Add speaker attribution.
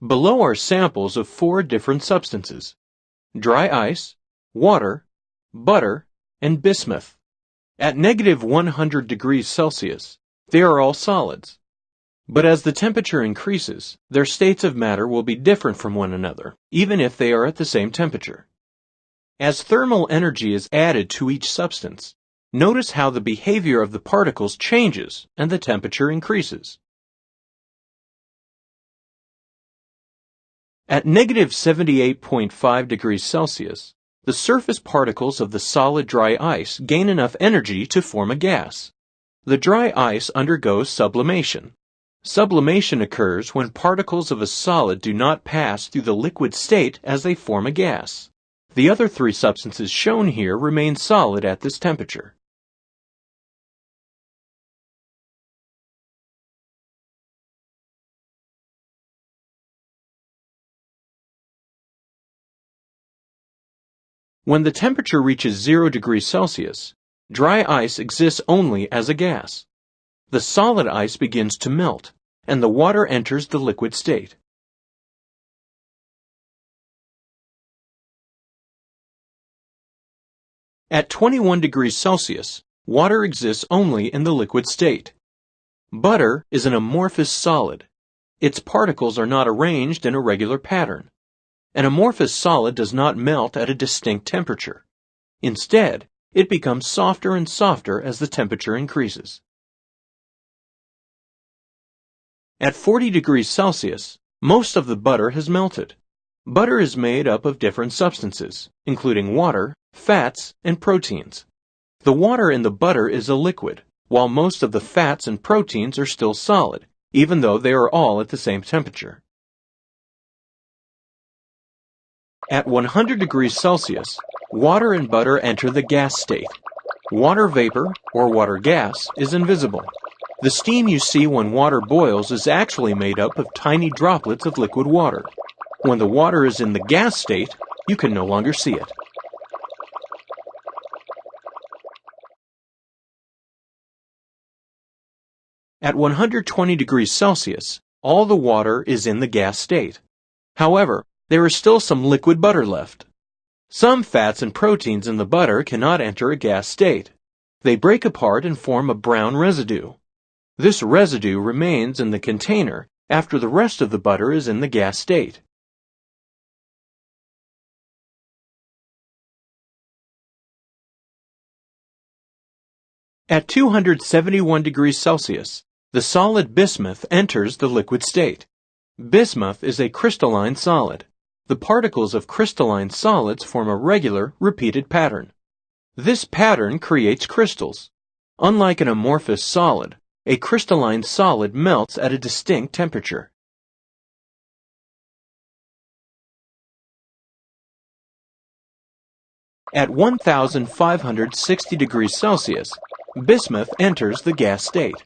Speaker 1: Below are samples of 4 different substances: dry ice, water, butter, and bismuth. At -100 degrees Celsius, they are all solids. But as the temperature increases, their states of matter will be different from one another, even if they are at the same temperature. As thermal energy is added to each substance, notice how the behavior of the particles changes and the temperature increases. At -78.5 degrees Celsius, the surface particles of the solid dry ice gain enough energy to form a gas. The dry ice undergoes sublimation. Sublimation occurs when particles of a solid do not pass through the liquid state as they form a gas. The other 3 substances shown here remain solid at this temperature. When the temperature reaches 0 degrees Celsius, dry ice exists only as a gas. The solid ice begins to melt, and the water enters the liquid state. At 21 degrees Celsius, water exists only in the liquid state. Butter is an amorphous solid. Its particles are not arranged in a regular pattern. An amorphous solid does not melt at a distinct temperature. Instead, it becomes softer and softer as the temperature increases. At 40 degrees Celsius, most of the butter has melted. Butter is made up of different substances, including water, fats, and proteins. The water in the butter is a liquid, while most of the fats and proteins are still solid, even though they are all at the same temperature. At 100 degrees Celsius, water and butter enter the gas state. Water vapor, or water gas, is invisible. The steam you see when water boils is actually made up of tiny droplets of liquid water. When the water is in the gas state, you can no longer see it. At 120 degrees Celsius, all the water is in the gas state. However, there is still some liquid butter left. Some fats and proteins in the butter cannot enter a gas state. They break apart and form a brown residue. This residue remains in the container after the rest of the butter is in the gas state. At 271 degrees Celsius, the solid bismuth enters the liquid state. Bismuth is a crystalline solid. The particles of crystalline solids form a regular, repeated pattern. This pattern creates crystals. Unlike an amorphous solid, a crystalline solid melts at a distinct temperature. At 1560 degrees Celsius, bismuth enters the gas state.